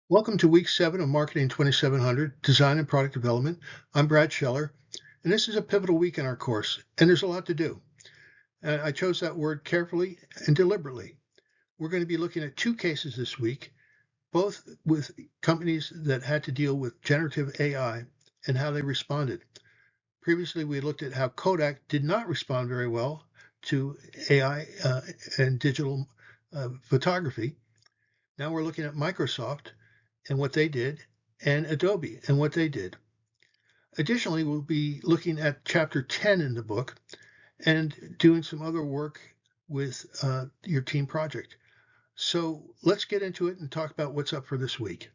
Welcome to week 7 of Marketing 2700, Design and Product Development. I'm Brad Scheller, and this is a pivotal week in our course, and there's a lot to do. I chose that word carefully and deliberately. We're going to be looking at two cases this week, both with companies that had to deal with generative AI and how they responded. Previously, we looked at how Kodak did not respond very well to AI and digital photography. Now we're looking at Microsoft and what they did, and Adobe and what they did. Additionally, we'll be looking at chapter 10 in the book and doing some other work with your team project. So let's get into it and talk about what's up for this week.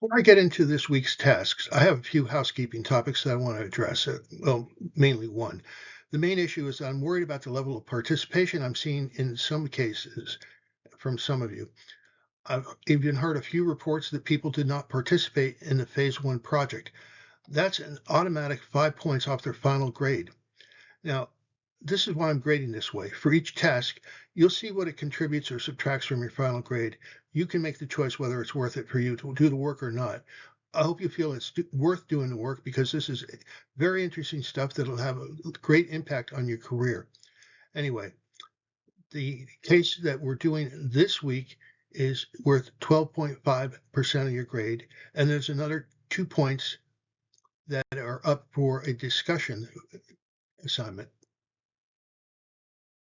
Before I get into this week's tasks, I have a few housekeeping topics that I want to address. Well, mainly one. The main issue is I'm worried about the level of participation I'm seeing in some cases from some of you. I've even heard a few reports that people did not participate in the phase 1 project. That's an automatic 5 points off their final grade. Now, this is why I'm grading this way. For each task, you'll see what it contributes or subtracts from your final grade. You can make the choice whether it's worth it for you to do the work or not. I hope you feel it's worth doing the work because this is very interesting stuff that'll have a great impact on your career. Anyway, the case that we're doing this week is worth 12.5% of your grade, and there's another 2 points that are up for a discussion assignment.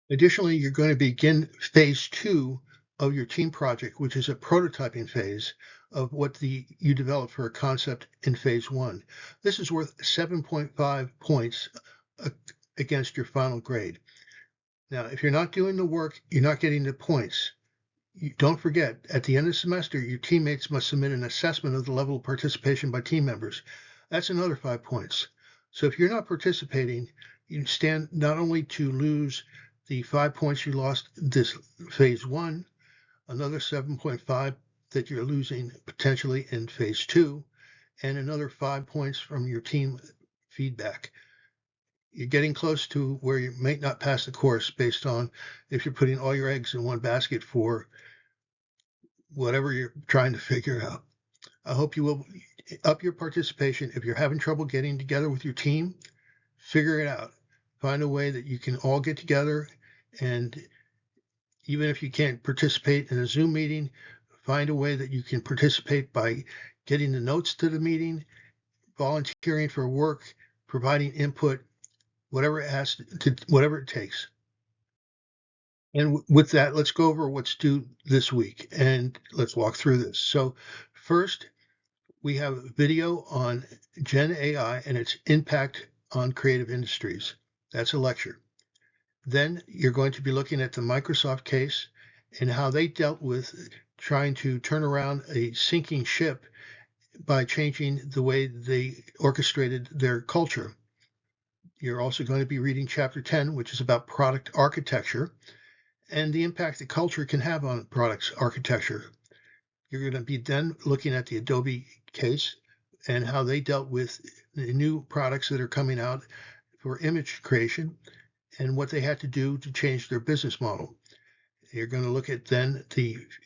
Additionally, you're going to begin phase 2 of your team project, which is a prototyping phase of what you developed for a concept in phase 1. This is worth 7.5 points against your final grade. Now, if you're not doing the work, you're not getting the points. Don't forget, at the end of the semester, your teammates must submit an assessment of the level of participation by team members. That's another 5 points. So if you're not participating, you stand not only to lose the 5 points you lost this phase 1, another 7.5 that you're losing potentially in phase 2, and another 5 points from your team feedback. You're getting close to where you may not pass the course based on if you're putting all your eggs in one basket for whatever you're trying to figure out. I hope you will up your participation. If you're having trouble getting together with your team, figure it out. Find a way that you can all get together, and even if you can't participate in a Zoom meeting, find a way that you can participate by getting the notes to the meeting, volunteering for work, providing input, whatever it takes. And with that, let's go over what's due this week, and let's walk through this. So first, we have a video on GenAI and its impact on creative industries. That's a lecture. Then you're going to be looking at the Microsoft case and how they dealt with trying to turn around a sinking ship by changing the way they orchestrated their culture. You're also going to be reading chapter 10, which is about product architecture and the impact that culture can have on products architecture. You're going to be then looking at the Adobe case and how they dealt with the new products that are coming out for image creation and what they had to do to change their business model. You're going to look at then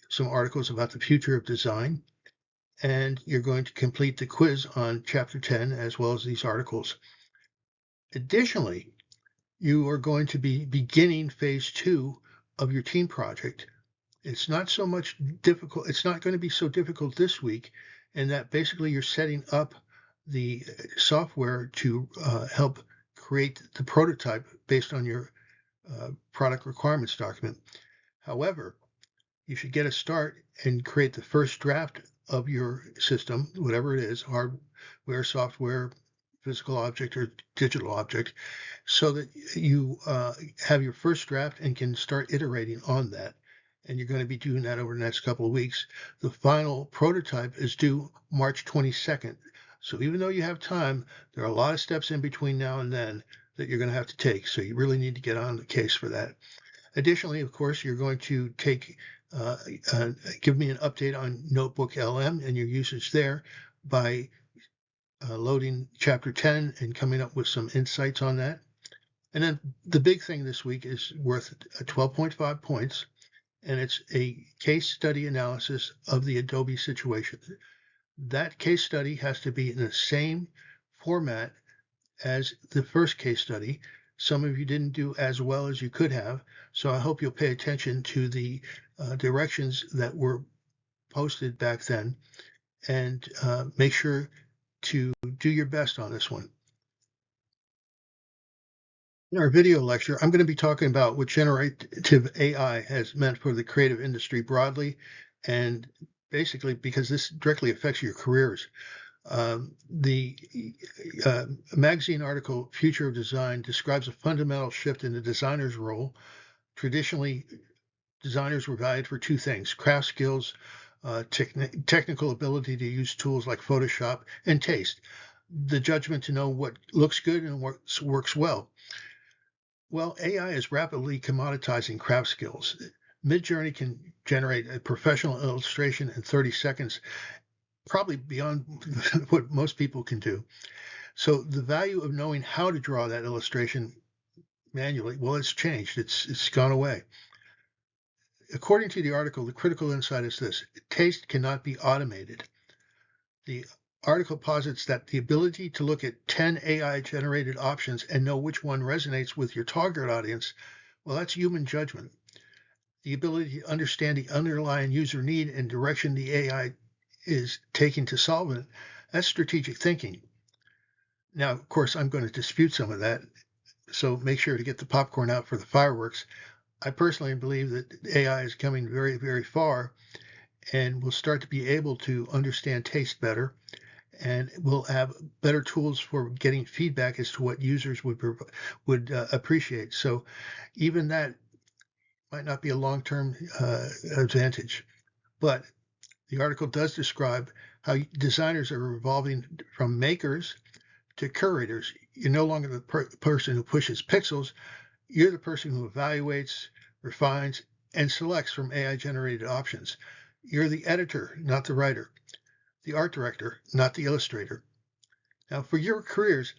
some articles about the future of design, and you're going to complete the quiz on chapter 10 as well as these articles. Additionally, you are going to be beginning phase 2 of your team project. It's not so much difficult. It's not going to be so difficult this week, in that basically you're setting up the software to help create the prototype based on your product requirements document. However, you should get a start and create the first draft of your system, whatever it is, hardware, software, physical object, or digital object, so that you have your first draft and can start iterating on that. And you're going to be doing that over the next couple of weeks. The final prototype is due March 22nd. So even though you have time, there are a lot of steps in between now and then that you're going to have to take. So you really need to get on the case for that. Additionally, of course, you're going to give me an update on Notebook LM and your usage there by loading chapter 10 and coming up with some insights on that. And then the big thing this week is worth 12.5 points, and it's a case study analysis of the Adobe situation. That case study has to be in the same format as the first case study. Some of you didn't do as well as you could have, so I hope you'll pay attention to the directions that were posted back then, and make sure to do your best on this one. In our video lecture, I'm going to be talking about what generative AI has meant for the creative industry broadly, and basically because this directly affects your careers. The magazine article, Future of Design, describes a fundamental shift in the designer's role. Traditionally, designers were valued for two things: craft skills, technical ability to use tools like Photoshop, and taste, the judgment to know what looks good and what works well. Well, AI is rapidly commoditizing craft skills. Midjourney can generate a professional illustration in 30 seconds, probably beyond what most people can do. So the value of knowing how to draw that illustration manually, well, it's changed. It's gone away. According to the article, the critical insight is this: taste cannot be automated. The article posits that the ability to look at 10 AI-generated options and know which one resonates with your target audience, well, that's human judgment. The ability to understand the underlying user need and direction the AI is taking to solve it, that's strategic thinking. Now, of course, I'm going to dispute some of that, so make sure to get the popcorn out for the fireworks. I personally believe that AI is coming very, very far, and we'll start to be able to understand taste better, and we'll have better tools for getting feedback as to what users would appreciate. So even that might not be a long-term advantage, but the article does describe how designers are evolving from makers to curators. You're no longer the person who pushes pixels. You're the person who evaluates, refines, and selects from AI-generated options. You're the editor, not the writer, the art director, not the illustrator. Now, for your careers,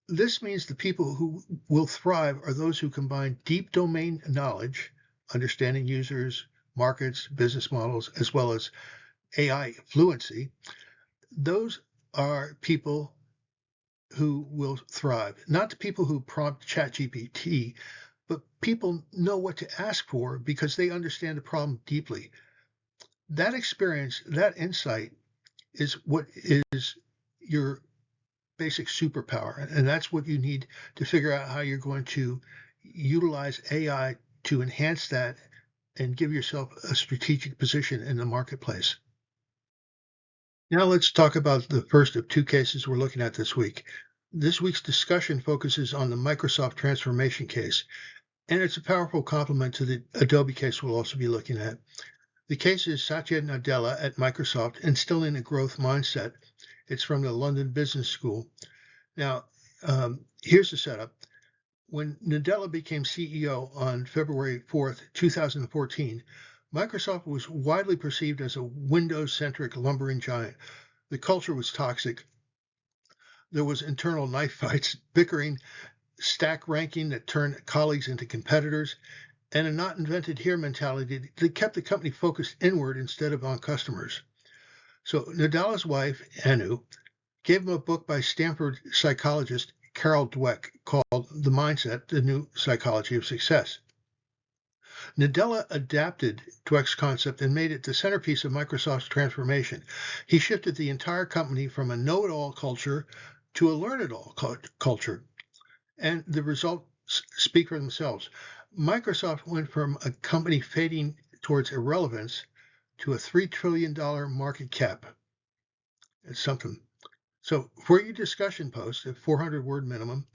this means the people who will thrive are those who combine deep domain knowledge, understanding users, markets, business models, as well as AI fluency. Those are people who will thrive, not the people who prompt ChatGPT, but people know what to ask for because they understand the problem deeply. That experience, that insight is what is your basic superpower. And that's what you need to figure out how you're going to utilize AI to enhance that and give yourself a strategic position in the marketplace. Now let's talk about the first of two cases we're looking at this week. This week's discussion focuses on the Microsoft transformation case, and it's a powerful complement to the Adobe case we'll also be looking at. The case is Satya Nadella at Microsoft instilling a growth mindset. It's from the London Business School. Now, here's the setup. When Nadella became CEO on February 4th, 2014, Microsoft was widely perceived as a Windows-centric lumbering giant. The culture was toxic. There was internal knife fights, bickering, stack ranking that turned colleagues into competitors, and a not invented here mentality that kept the company focused inward instead of on customers. So Nadella's wife, Anu, gave him a book by Stanford psychologist Carol Dweck called The Mindset, The New Psychology of Success. Nadella adapted Dweck's concept and made it the centerpiece of Microsoft's transformation. He shifted the entire company from a know-it-all culture to a learn-it-all culture. And the results speak for themselves. Microsoft went from a company fading towards irrelevance to a $3 trillion market cap. It's something. So for your discussion post at 400-word minimum,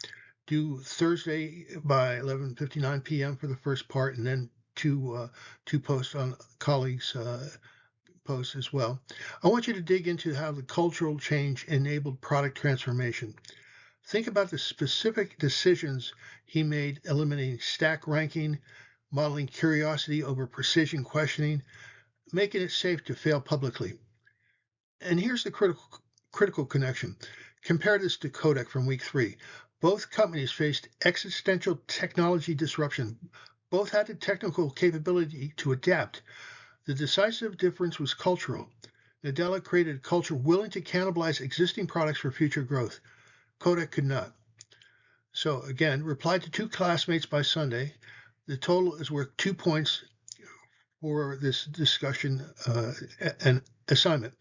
do Thursday by 11:59 p.m. for the first part, and then two posts on colleagues' posts as well. I want you to dig into how the cultural change enabled product transformation. Think about the specific decisions he made, eliminating stack ranking, modeling curiosity over precision questioning, making it safe to fail publicly. And here's the critical connection. Compare this to Kodak from week 3. Both companies faced existential technology disruption. Both had the technical capability to adapt. The decisive difference was cultural. Nadella created a culture willing to cannibalize existing products for future growth. Kodak could not. So again, replied to 2 classmates by Sunday. The total is worth 2 points for this discussion and assignment.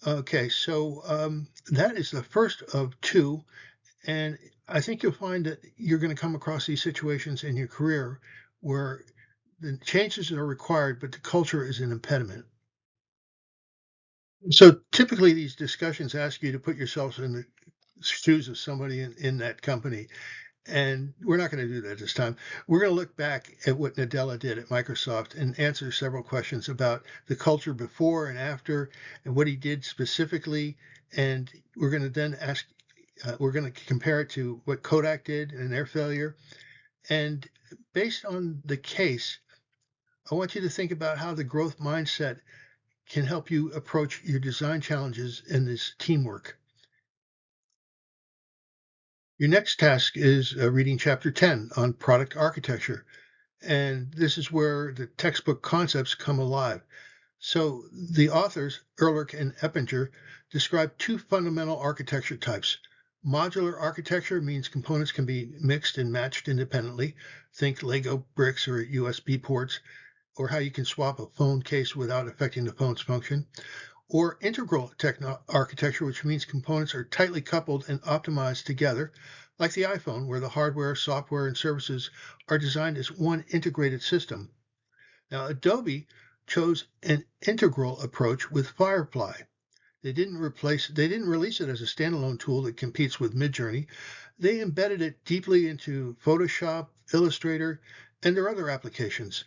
Okay, so that is the first of 2, and I think you'll find that you're going to come across these situations in your career where the changes are required, but the culture is an impediment. So typically these discussions ask you to put yourselves in the shoes of somebody in that company. And we're not going to do that this time. We're going to look back at what Nadella did at Microsoft and answer several questions about the culture before and after and what he did specifically. And we're going to then ask, we're going to compare it to what Kodak did and their failure. And based on the case, I want you to think about how the growth mindset can help you approach your design challenges in this teamwork. Your next task is reading chapter 10 on product architecture. And this is where the textbook concepts come alive. So the authors, Ehrlich and Eppinger, describe 2 fundamental architecture types. Modular architecture means components can be mixed and matched independently. Think Lego bricks or USB ports, or how you can swap a phone case without affecting the phone's function. Or integral architecture, which means components are tightly coupled and optimized together, like the iPhone, where the hardware, software, and services are designed as one integrated system. Now, Adobe chose an integral approach with Firefly. They didn't release it as a standalone tool that competes with Midjourney. They embedded it deeply into Photoshop, Illustrator, and their other applications.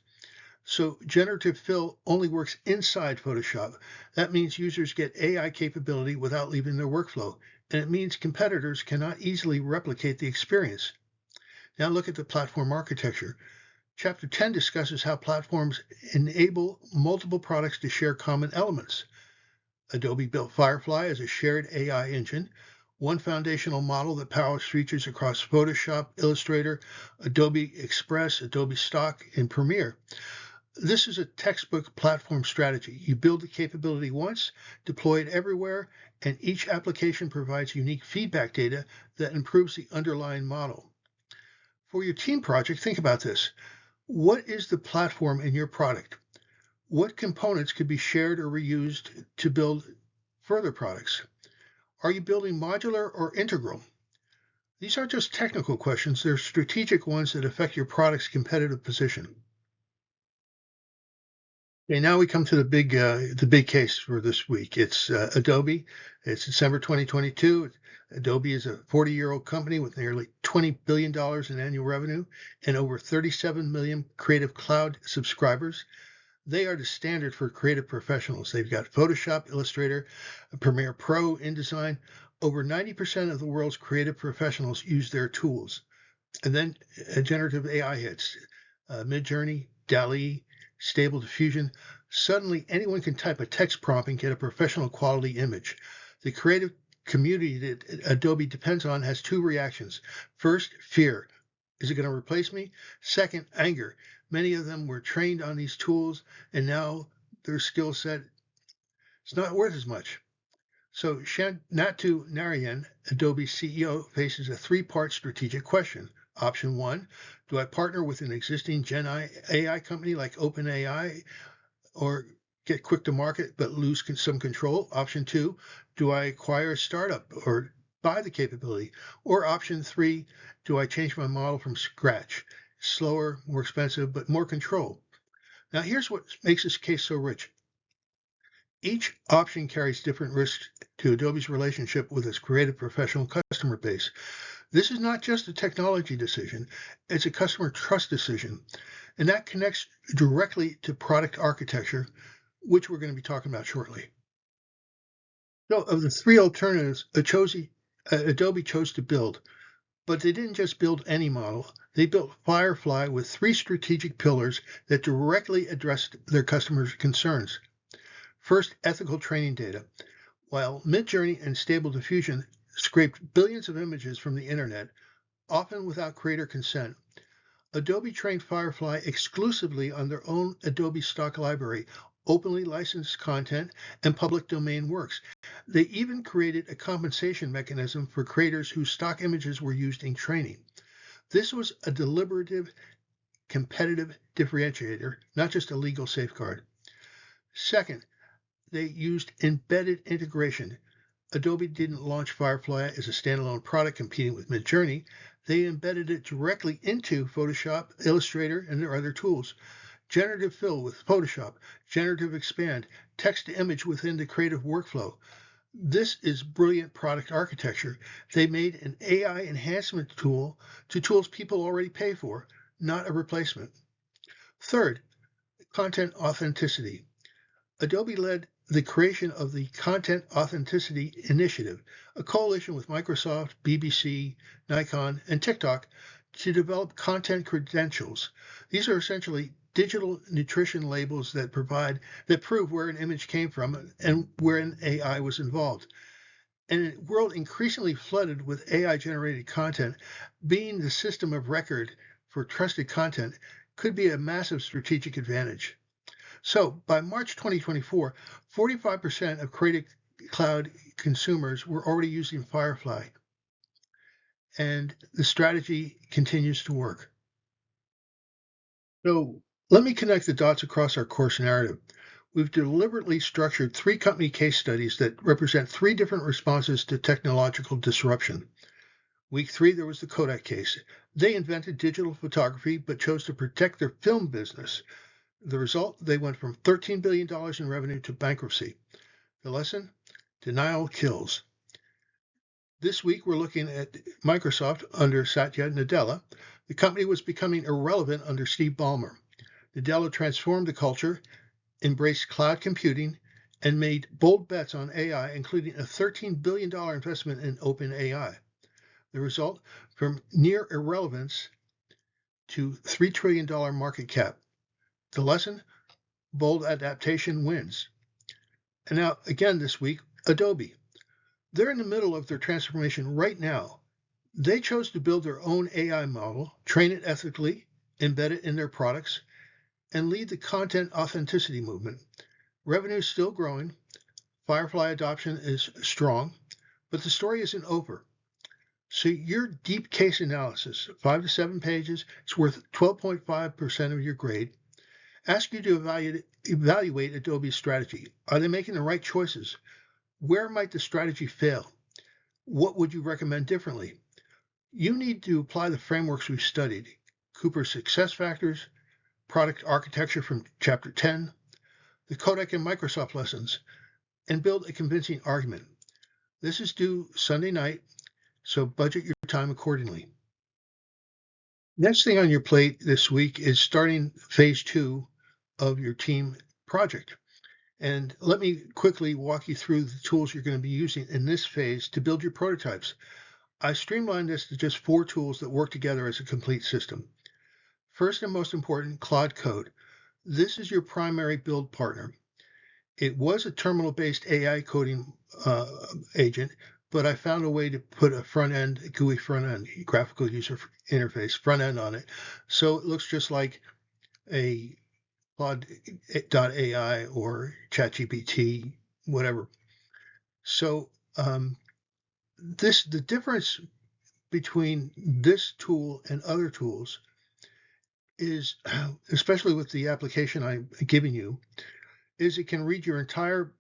So generative fill only works inside Photoshop. That means users get AI capability without leaving their workflow, and it means competitors cannot easily replicate the experience. Now look at the platform architecture. Chapter 10 discusses how platforms enable multiple products to share common elements. Adobe built Firefly as a shared AI engine, one foundational model that powers features across Photoshop, Illustrator, Adobe Express, Adobe Stock, and Premiere. This is a textbook platform strategy. You build the capability once, deploy it everywhere, and each application provides unique feedback data that improves the underlying model. For your team project, think about this. What is the platform in your product? What components could be shared or reused to build further products? Are you building modular or integral? These aren't just technical questions, they're strategic ones that affect your product's competitive position. Okay, now we come to the big case for this week. It's Adobe. It's December 2022. Adobe is a 40-year-old company with nearly $20 billion in annual revenue and over 37 million Creative Cloud subscribers. They are the standard for creative professionals. They've got Photoshop, Illustrator, Premiere Pro, InDesign. Over 90% of the world's creative professionals use their tools. And then generative AI hits, Midjourney, DALL-E, Stable Diffusion. Suddenly, anyone can type a text prompt and get a professional quality image. The creative community that Adobe depends on has 2 reactions. First, fear. Is it going to replace me? Second, anger. Many of them were trained on these tools, and now their skill set is not worth as much. So Nattu Narayan, Adobe's CEO, faces a 3-part strategic question. Option 1, do I partner with an existing GenAI company like OpenAI or get quick to market but lose some control? Option 2, do I acquire a startup or buy the capability? Or option 3, do I change my model from scratch? Slower, more expensive, but more control. Now here's what makes this case so rich. Each option carries different risks to Adobe's relationship with its creative professional customer base. This is not just a technology decision, it's a customer trust decision. And that connects directly to product architecture, which we're going to be talking about shortly. So of the 3 alternatives, Adobe chose to build, but they didn't just build any model. They built Firefly with 3 strategic pillars that directly addressed their customers' concerns. First, ethical training data. While Midjourney and Stable Diffusion scraped billions of images from the internet, often without creator consent, Adobe trained Firefly exclusively on their own Adobe stock library, openly licensed content, and public domain works. They even created a compensation mechanism for creators whose stock images were used in training. This was a deliberative, competitive differentiator, not just a legal safeguard. Second, they used embedded integration. Adobe didn't launch Firefly as a standalone product competing with Midjourney. They embedded it directly into Photoshop, Illustrator, and their other tools. Generative fill with Photoshop, generative expand, text to image within the creative workflow. This is brilliant product architecture. They made an AI enhancement tool to tools people already pay for, not a replacement. Third, content authenticity. Adobe led the creation of the Content Authenticity Initiative, a coalition with Microsoft, BBC, Nikon, and TikTok to develop content credentials. These are essentially digital nutrition labels that prove where an image came from and where an AI was involved. In a world increasingly flooded with AI-generated content, being the system of record for trusted content could be a massive strategic advantage. So by March 2024, 45% of Creative Cloud consumers were already using Firefly, and the strategy continues to work. So let me connect the dots across our course narrative. We've deliberately structured 3 company case studies that represent 3 different responses to technological disruption. Week 3, there was the Kodak case. They invented digital photography but chose to protect their film business. The result, they went from $13 billion in revenue to bankruptcy. The lesson, denial kills. This week, we're looking at Microsoft under Satya Nadella. The company was becoming irrelevant under Steve Ballmer. Nadella transformed the culture, embraced cloud computing, and made bold bets on AI, including a $13 billion investment in OpenAI. The result, from near irrelevance to $3 trillion market cap. The lesson, bold adaptation wins. And now, again this week, Adobe. They're in the middle of their transformation right now. They chose to build their own AI model, train it ethically, embed it in their products, and lead the content authenticity movement. Revenue is still growing. Firefly adoption is strong, but the story isn't over. So your deep case analysis, 5 to 7 pages, it's worth 12.5% of your grade. Ask you to evaluate Adobe's strategy. Are they making the right choices? Where might the strategy fail? What would you recommend differently? You need to apply the frameworks we've studied, Cooper's success factors, product architecture from chapter 10, the Kodak and Microsoft lessons, and build a convincing argument. This is due Sunday night, so budget your time accordingly. Next thing on your plate this week is starting phase 2 of your team project. And let me quickly walk you through the tools you're going to be using in this phase to build your prototypes. I streamlined this to just 4 tools that work together as a complete system. First and most important, Claude Code. This is your primary build partner. It was a terminal-based AI coding agent, but I found a way to put a GUI front end, graphical user interface front end on it. So it looks just like a Claude.ai or ChatGPT, whatever. So the difference between this tool and other tools is, especially with the application I'm giving you, is it can read your entire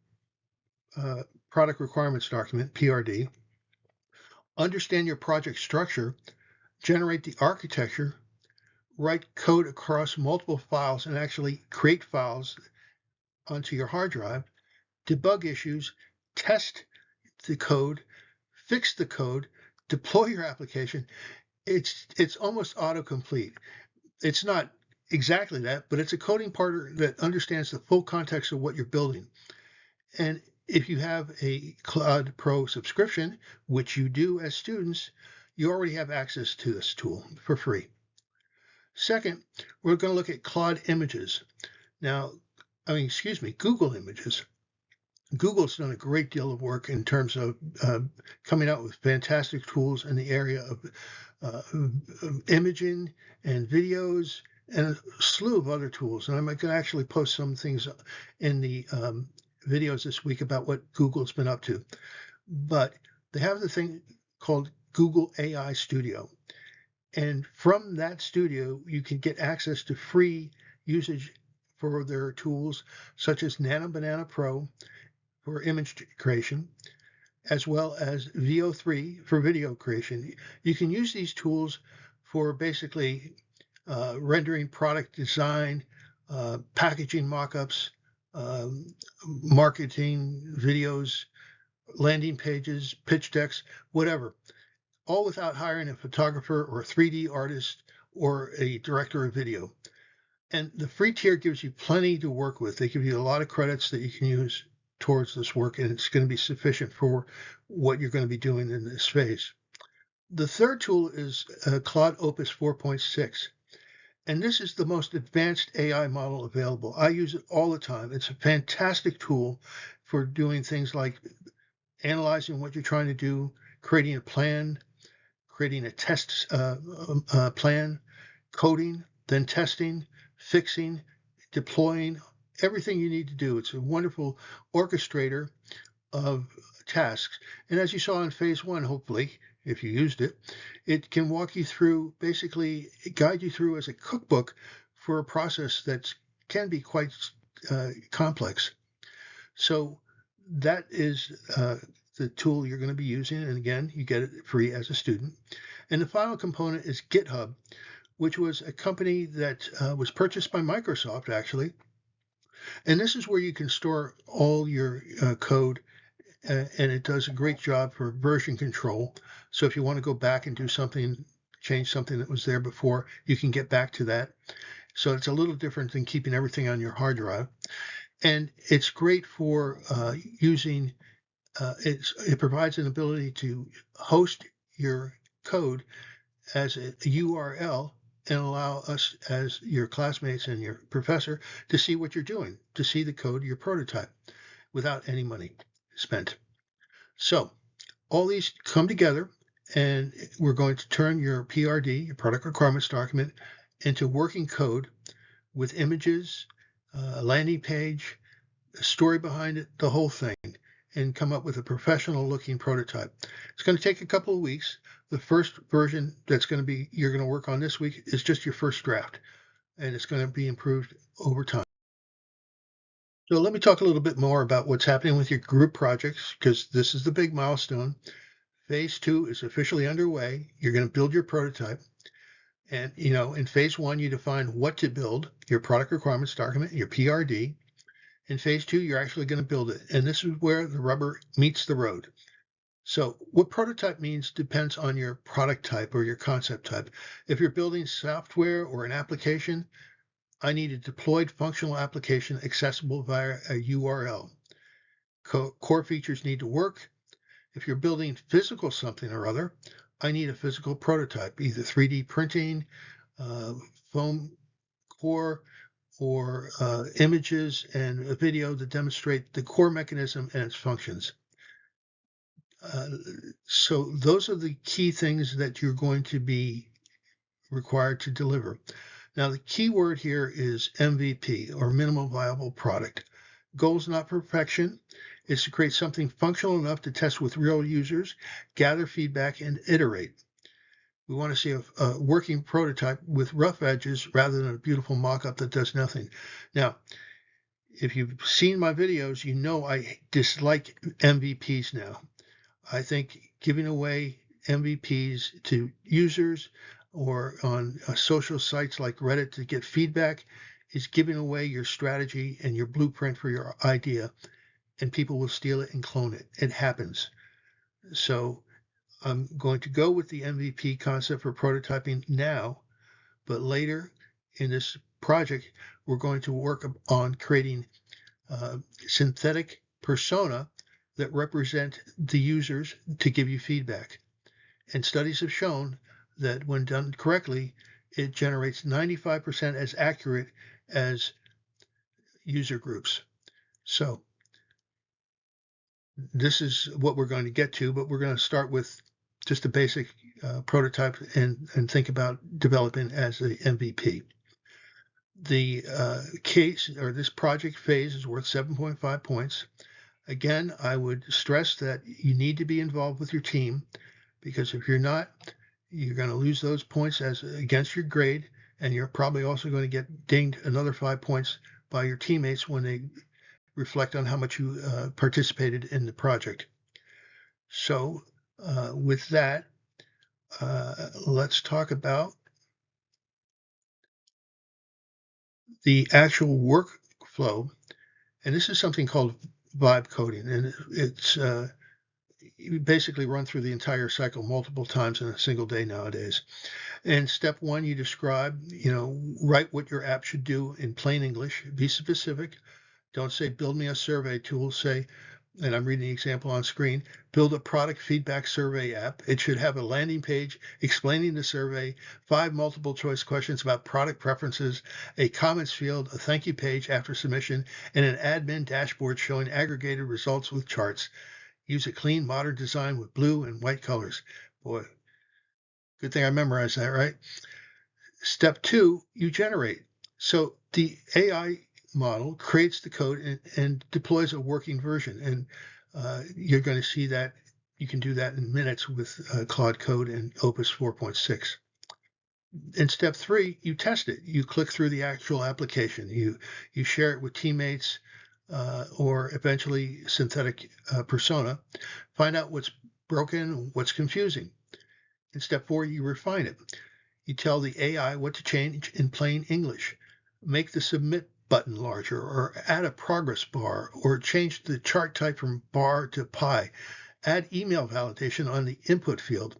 product requirements document, PRD, understand your project structure, generate the architecture, write code across multiple files and actually create files onto your hard drive, debug issues, test the code, fix the code, deploy your application. It's almost autocomplete. It's not exactly that, but it's a coding partner that understands the full context of what you're building. And if you have a Cloud Pro subscription, which you do as students, you already have access to this tool for free. Second, we're going to look at Google Images. Google's done a great deal of work in terms of coming out with fantastic tools in the area of imaging and videos and a slew of other tools. And I'm going to actually post some things in the videos this week about what Google's been up to. But they have the thing called Google AI Studio. And from that studio, you can get access to free usage for their tools, such as Nano Banana Pro for image creation, as well as VO3 for video creation. You can use these tools for basically rendering product design, packaging mockups, marketing videos, landing pages, pitch decks, whatever, all without hiring a photographer or a 3D artist or a director of video. And the free tier gives you plenty to work with. They give you a lot of credits that you can use towards this work, and it's going to be sufficient for what you're going to be doing in this phase. The third tool is Claude Opus 4.6. And this is the most advanced AI model available. I use it all the time. It's a fantastic tool for doing things like analyzing what you're trying to do, creating a plan, creating a test plan, coding, then testing, fixing, deploying, everything you need to do. It's a wonderful orchestrator of tasks. And as you saw in phase one, hopefully, if you used it, it can walk you through, basically guide you through as a cookbook for a process that can be quite complex. So that is the tool you're going to be using. And again, you get it free as a student. And the final component is GitHub, which was a company that was purchased by Microsoft, actually. And this is where you can store all your code, and it does a great job for version control. So if you want to go back and do something, change something that was there before, you can get back to that. So it's a little different than keeping everything on your hard drive. And it's great for using, it provides an ability to host your code as a URL and allow us as your classmates and your professor to see what you're doing, to see the code, your prototype, without any money spent. So all these come together, and we're going to turn your PRD, your product requirements document, into working code with images, a landing page, a story behind it, the whole thing, and come up with a professional looking prototype. It's going to take a couple of weeks. The first version that's going to be you're going to work on this week is just your first draft, and it's going to be improved over time. So let me talk a little bit more about what's happening with your group projects, because this is the big milestone. Phase two is officially underway. You're going to build your prototype. And, in phase one, you define what to build, your product requirements document, your PRD. In phase two, you're actually going to build it. And this is where the rubber meets the road. So what prototype means depends on your product type or your concept type. If you're building software or an application, I need a deployed functional application accessible via a URL. Core features need to work. If you're building physical something or other, I need a physical prototype, either 3D printing, foam core, or images and a video that demonstrate the core mechanism and its functions. So those are the key things that you're going to be required to deliver. Now, the key word here is MVP, or minimal viable product. Goal is not perfection. It's to create something functional enough to test with real users, gather feedback, and iterate. We want to see a working prototype with rough edges rather than a beautiful mock-up that does nothing. Now, if you've seen my videos, you know I dislike MVPs now. I think giving away MVPs to users or on social sites like Reddit to get feedback is giving away your strategy and your blueprint for your idea, and people will steal it and clone it. It happens. So I'm going to go with the MVP concept for prototyping now, but later in this project, we're going to work on creating synthetic persona that represent the users to give you feedback. And studies have shown that when done correctly, it generates 95% as accurate as user groups. So This is what we're going to get to, but we're going to start with just a basic prototype and think about developing as a MVP. The case or this project phase is worth 7.5 points. Again, I would stress that you need to be involved with your team, because if you're not, you're going to lose those points as against your grade, and you're probably also going to get dinged another 5 points by your teammates when they reflect on how much you participated in the project. So with that, let's talk about the actual workflow. And this is something called vibe coding, and it's you basically run through the entire cycle multiple times in a single day nowadays. And step one, you describe, write what your app should do in plain English. Be specific. Don't say, build me a survey tool. Say, and I'm reading the example on screen, build a product feedback survey app. It should have a landing page explaining the survey, 5 multiple choice questions about product preferences, a comments field, a thank you page after submission, and an admin dashboard showing aggregated results with charts. Use a clean, modern design with blue and white colors. Boy, good thing I memorized that, right? Step two, you generate. So the AI model creates the code and deploys a working version. And you're going to see that you can do that in minutes with Claude Code and Opus 4.6. In step three, you test it. You click through the actual application. You share it with teammates or eventually synthetic persona. Find out what's broken, what's confusing. In step four, you refine it. You tell the AI what to change in plain English. Make the submit button larger, or add a progress bar, or change the chart type from bar to pie. Add email validation on the input field.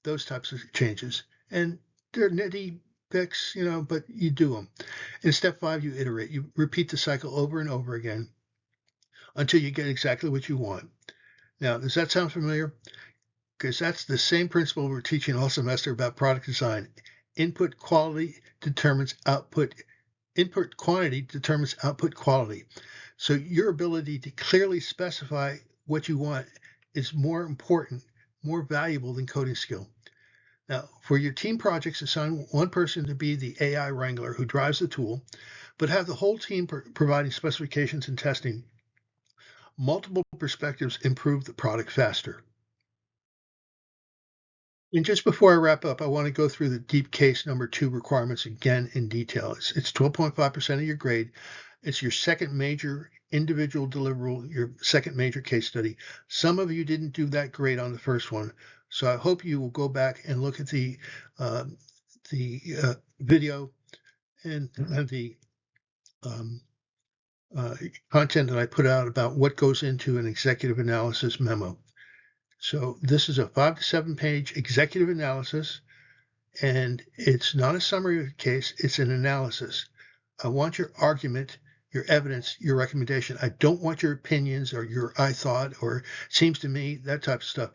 Those types of changes. And they're nitty picks, but you do them. In step five, you iterate. You repeat the cycle over and over again until you get exactly what you want. Now, does that sound familiar? Because that's the same principle we're teaching all semester about product design. Input quantity determines output quality. So your ability to clearly specify what you want is more important, more valuable than coding skill. Now, for your team projects, assign one person to be the AI wrangler who drives the tool, but have the whole team providing specifications and testing. Multiple perspectives improve the product faster. And just before I wrap up, I want to go through the deep case number 2 requirements again in detail. It's 12.5% of your grade. It's your second major individual deliverable, your second major case study. Some of you didn't do that great on the first one, so I hope you will go back and look at the video and the um, content that I put out about what goes into an executive analysis memo. So this is a 5 to 7 page executive analysis, and it's not a summary of the case, it's an analysis. I want your argument, your evidence, your recommendation. I don't want your opinions or your I thought or seems to me, that type of stuff.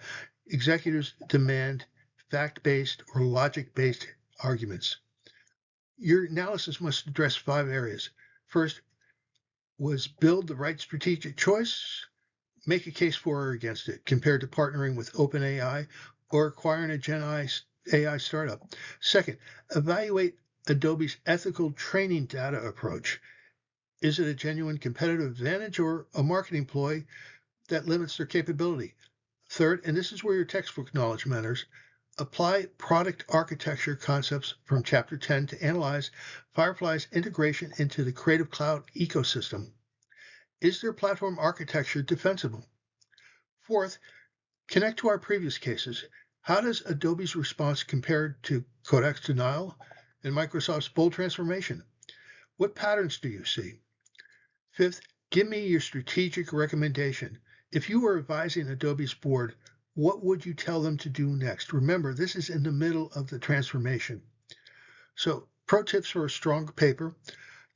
Executives demand fact-based or logic-based arguments. Your analysis must address 5 areas. First, was build the right strategic choice? Make a case for or against it, compared to partnering with OpenAI or acquiring a GenAI startup. Second, evaluate Adobe's ethical training data approach. Is it a genuine competitive advantage or a marketing ploy that limits their capability? Third, and this is where your textbook knowledge matters, apply product architecture concepts from Chapter 10 to analyze Firefly's integration into the Creative Cloud ecosystem. Is their platform architecture defensible? Fourth, connect to our previous cases. How does Adobe's response compare to Kodak's denial and Microsoft's bold transformation? What patterns do you see? Fifth, give me your strategic recommendation. If you were advising Adobe's board, what would you tell them to do next? Remember, this is in the middle of the transformation. So, pro tips for a strong paper.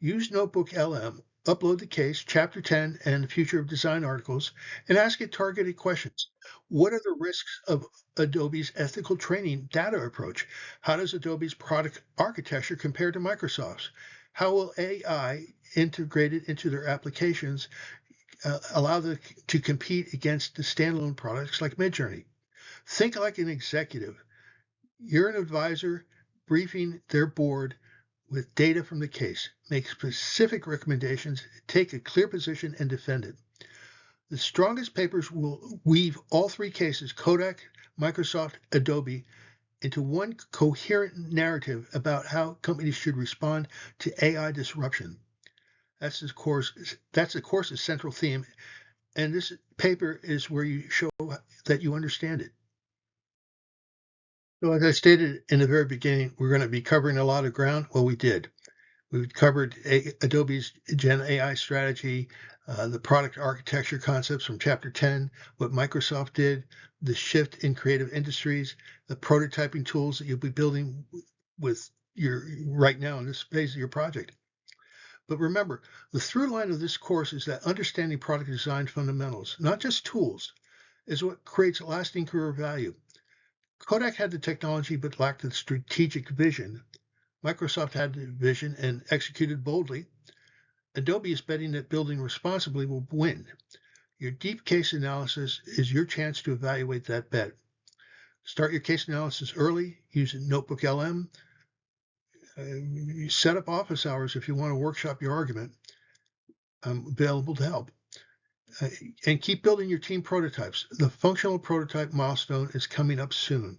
Use Notebook LM. Upload the case, Chapter 10, and the Future of Design articles, and ask it targeted questions. What are the risks of Adobe's ethical training data approach? How does Adobe's product architecture compare to Microsoft's? How will AI integrate it into their applications? allow them to compete against the standalone products like Midjourney. Think like an executive. You're an advisor briefing their board with data from the case. Make specific recommendations, take a clear position, and defend it. The strongest papers will weave all three cases, Kodak, Microsoft, Adobe, into one coherent narrative about how companies should respond to AI disruption. That's the course's central theme, and this paper is where you show that you understand it. So as I stated in the very beginning, we're going to be covering a lot of ground. Well, we did. We covered Adobe's GenAI strategy, the product architecture concepts from Chapter 10, what Microsoft did, the shift in creative industries, the prototyping tools that you'll be building with your right now in this phase of your project. But remember, the through line of this course is that understanding product design fundamentals, not just tools, is what creates lasting career value. Kodak had the technology but lacked the strategic vision. Microsoft had the vision and executed boldly. Adobe is betting that building responsibly will win. Your deep case analysis is your chance to evaluate that bet. Start your case analysis early, use Notebook LM. Set up office hours if you want to workshop your argument. I'm available to help. And keep building your team prototypes. The functional prototype milestone is coming up soon.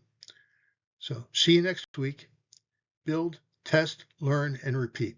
So see you next week. Build, test, learn, and repeat.